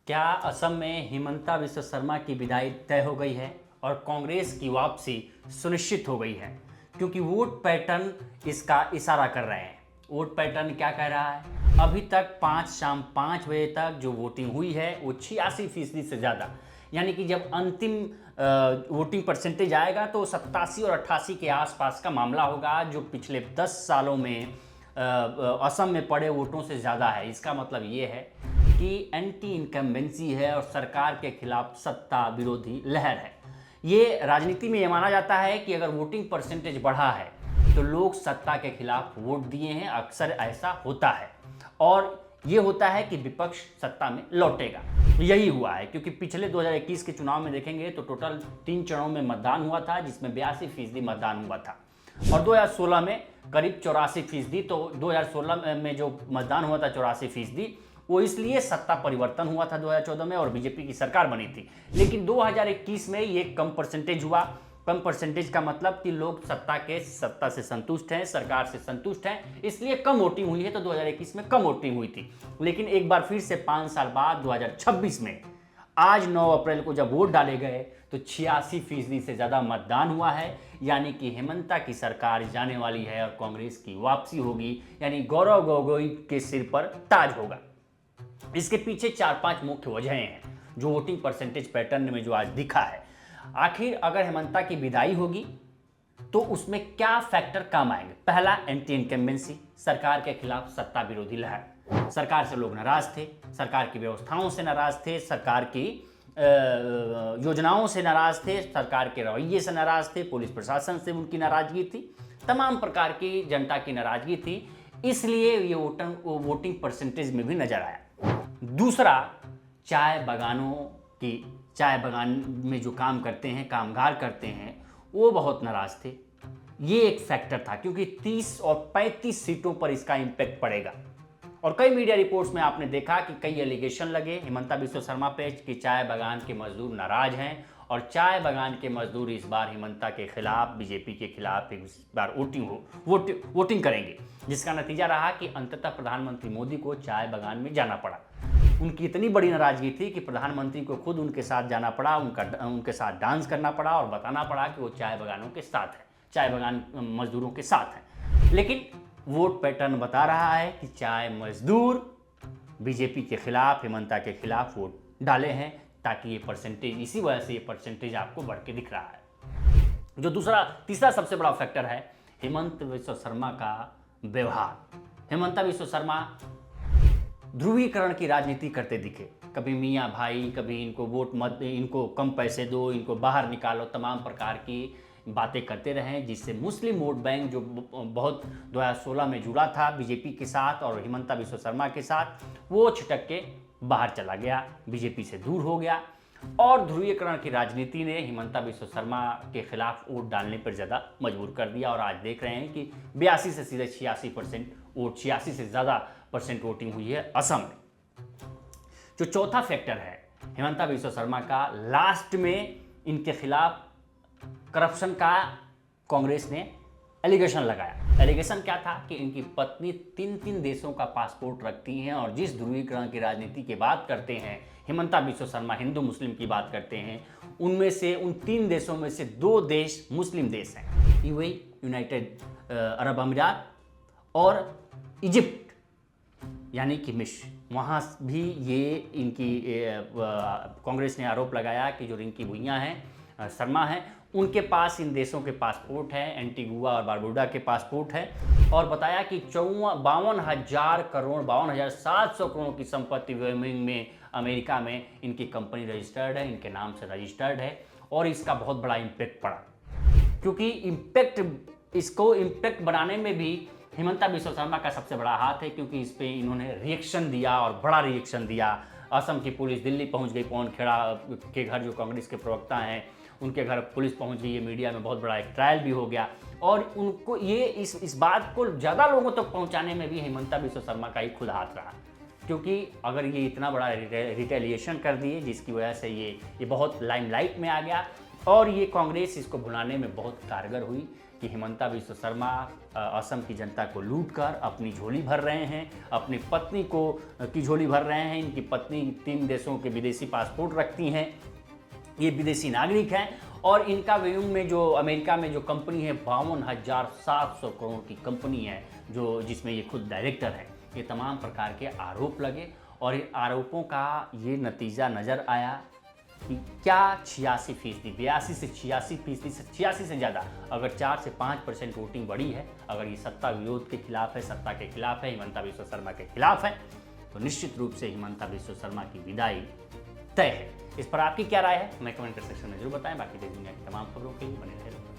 क्या असम में हिमंता बिस्वा शर्मा की विदाई तय हो गई है और कांग्रेस की वापसी सुनिश्चित हो गई है? क्योंकि वोट पैटर्न इसका इशारा कर रहे हैं। वोट पैटर्न क्या कह रहा है? अभी तक शाम 5 बजे तक जो वोटिंग हुई है वो 86% से ज़्यादा, यानी कि जब अंतिम वोटिंग परसेंटेज आएगा तो 87 और 88 के आसपास का मामला होगा, जो पिछले 10 सालों में असम में पड़े वोटों से ज़्यादा है। इसका मतलब ये है कि एंटी इनकम्बेंसी है और सरकार के खिलाफ सत्ता विरोधी लहर है। ये राजनीति में ये माना जाता है कि अगर वोटिंग परसेंटेज बढ़ा है तो लोग सत्ता के खिलाफ वोट दिए हैं। अक्सर ऐसा होता है और ये होता है कि विपक्ष सत्ता में लौटेगा। यही हुआ है, क्योंकि पिछले 2021 के चुनाव में देखेंगे तो टोटल 3 चरणों में मतदान हुआ था, जिसमें 82% मतदान हुआ था और 2016 में करीब 84%। तो 2016 में जो मतदान हुआ था 84%, वो इसलिए सत्ता परिवर्तन हुआ था 2014 में और बीजेपी की सरकार बनी थी। लेकिन 2021 में ये कम परसेंटेज हुआ। कम परसेंटेज का मतलब कि लोग सत्ता से संतुष्ट हैं, सरकार से संतुष्ट हैं, इसलिए कम वोटिंग हुई है। तो 2021 में कम वोटिंग हुई थी, लेकिन एक बार फिर से 5 साल बाद 2026 में आज 9 अप्रैल को जब वोट डाले गए तो 86% से ज़्यादा मतदान हुआ है, यानी कि हेमंता की सरकार जाने वाली है और कांग्रेस की वापसी होगी, यानी गौरव गोगोई के सिर पर ताज होगा। इसके पीछे 4-5 मुख्य वजहें हैं जो वोटिंग परसेंटेज पैटर्न में जो आज दिखा है। आखिर अगर हेमंता की विदाई होगी तो उसमें क्या फैक्टर काम आएंगे? पहला, एंटी इनकम्बेंसी, सरकार के खिलाफ सत्ता विरोधी लहर। सरकार से लोग नाराज थे, सरकार की व्यवस्थाओं से नाराज थे, सरकार की योजनाओं से नाराज थे, सरकार के रवैये से नाराज थे, पुलिस प्रशासन से उनकी नाराजगी थी, तमाम प्रकार की जनता की नाराजगी थी। इसलिए ये वोटिंग परसेंटेज में भी नजर आया। दूसरा, चाय बागान में जो काम करते हैं, कामगार करते हैं, वो बहुत नाराज थे। ये एक फैक्टर था, क्योंकि 30 और 35 सीटों पर इसका इम्पैक्ट पड़ेगा। और कई मीडिया रिपोर्ट्स में आपने देखा कि कई एलिगेशन लगे हिमंता बिस्वा शर्मा पे कि चाय बागान के मजदूर नाराज हैं और चाय बागान के मजदूर इस बार हिमंता के खिलाफ, बीजेपी के खिलाफ इस बार वोटिंग करेंगे, जिसका नतीजा रहा कि अंततः प्रधानमंत्री मोदी को चाय बागान में जाना पड़ा। उनकी इतनी बड़ी नाराजगी थी कि प्रधानमंत्री को खुद उनके साथ जाना पड़ा, उनके साथ डांस करना पड़ा और बताना पड़ा कि वो चाय बागानों के साथ है, चाय बागान मजदूरों के साथ है। लेकिन वोट पैटर्न बता रहा है कि चाय मजदूर बीजेपी के खिलाफ, हिमंता के खिलाफ वोट डाले हैं, ताकि ये परसेंटेज, इसी वजह से ये परसेंटेज आपको बढ़ के दिख रहा है। जो तीसरा सबसे बड़ा फैक्टर है हेमंत बिस्वा शर्मा का व्यवहार। हेमंता बिस्वा शर्मा ध्रुवीकरण की राजनीति करते दिखे। कभी मियाँ भाई, कभी इनको वोट मत, इनको कम पैसे दो, इनको बाहर निकालो, तमाम प्रकार की बातें करते रहे, जिससे मुस्लिम वोट बैंक जो बहुत 2016 में जुड़ा था बीजेपी के साथ और हिमंता बिस्वा शर्मा के साथ, वो छिटक के बाहर चला गया, बीजेपी से दूर हो गया। और ध्रुवीकरण की राजनीति ने हिमंता बिस्वा शर्मा के खिलाफ वोट डालने पर ज़्यादा मजबूर कर दिया और आज देख रहे हैं कि 82 से सीधे 86% वोट, 86 से ज़्यादा परसेंट वोटिंग हुई है असम में। जो चौथा फैक्टर है हिमंता बिस्वा शर्मा का, लास्ट में इनके खिलाफ करप्शन का कांग्रेस ने एलिगेशन लगाया। एलिगेशन क्या था कि इनकी पत्नी 3 देशों का पासपोर्ट रखती हैं और जिस ध्रुवीकरण की राजनीति की बात करते हैं हिमंता बिस्वा शर्मा, हिंदू मुस्लिम की बात करते हैं, उनमें से उन 3 देशों में से 2 देश मुस्लिम देश हैं, यूएई, यूनाइटेड अरब अमीरात और इजिप्ट, यानी कि मिस्र। वहाँ भी ये इनकी कांग्रेस ने आरोप लगाया कि जो रिंकी भुइयाँ हैं, शर्मा हैं, उनके पास इन देशों के पासपोर्ट हैं, एंटीगुआ और बारबुडा के पासपोर्ट हैं, और बताया कि 52,000 करोड़, 52,700 करोड़ की संपत्ति वायोमिंग में, अमेरिका में इनकी कंपनी रजिस्टर्ड है, इनके नाम से रजिस्टर्ड है। और इसका बहुत बड़ा इम्पैक्ट पड़ा, क्योंकि इसको इम्पैक्ट बनाने में भी हिमंता बिस्वा शर्मा का सबसे बड़ा हाथ है, क्योंकि इस पर इन्होंने रिएक्शन दिया और बड़ा रिएक्शन दिया। असम की पुलिस दिल्ली पहुंच गई, पवन खेड़ा के घर, जो कांग्रेस के प्रवक्ता हैं, उनके घर पुलिस पहुंच गई। ये मीडिया में बहुत बड़ा एक ट्रायल भी हो गया और उनको ये इस बात को ज़्यादा लोगों तक पहुंचाने में भी हिमंता बिस्वा शर्मा का ही खुद हाथ रहा, क्योंकि अगर ये इतना बड़ा रिटेलिएशन कर दिए जिसकी वजह से ये बहुत लाइमलाइट में आ गया, और ये कांग्रेस इसको भुनाने में बहुत कारगर हुई कि हिमंता बिस्वा शर्मा असम की जनता को लूटकर अपनी झोली भर रहे हैं, अपनी पत्नी को की झोली भर रहे हैं। इनकी पत्नी 3 देशों के विदेशी पासपोर्ट रखती हैं, ये विदेशी नागरिक हैं और इनका व्यू में जो अमेरिका में जो कंपनी है 52,700 करोड़ की कंपनी है, जो जिसमें ये खुद डायरेक्टर है। ये तमाम प्रकार के आरोप लगे और इन आरोपों का ये नतीजा नज़र आया कि क्या 86%, 82 से 86%, 86 से ज़्यादा, अगर 4 से 5% वोटिंग बढ़ी है, अगर ये सत्ता विरोध के खिलाफ है, सत्ता के खिलाफ है, हिमंता बिस्वा शर्मा के खिलाफ है, तो निश्चित रूप से हिमंता बिस्वा शर्मा की विदाई तय है। इस पर आपकी क्या राय है, हमें कमेंट सेक्शन में जरूर बताएं। बाकी देश दुनिया की तमाम खबरों के लिए बने रहें।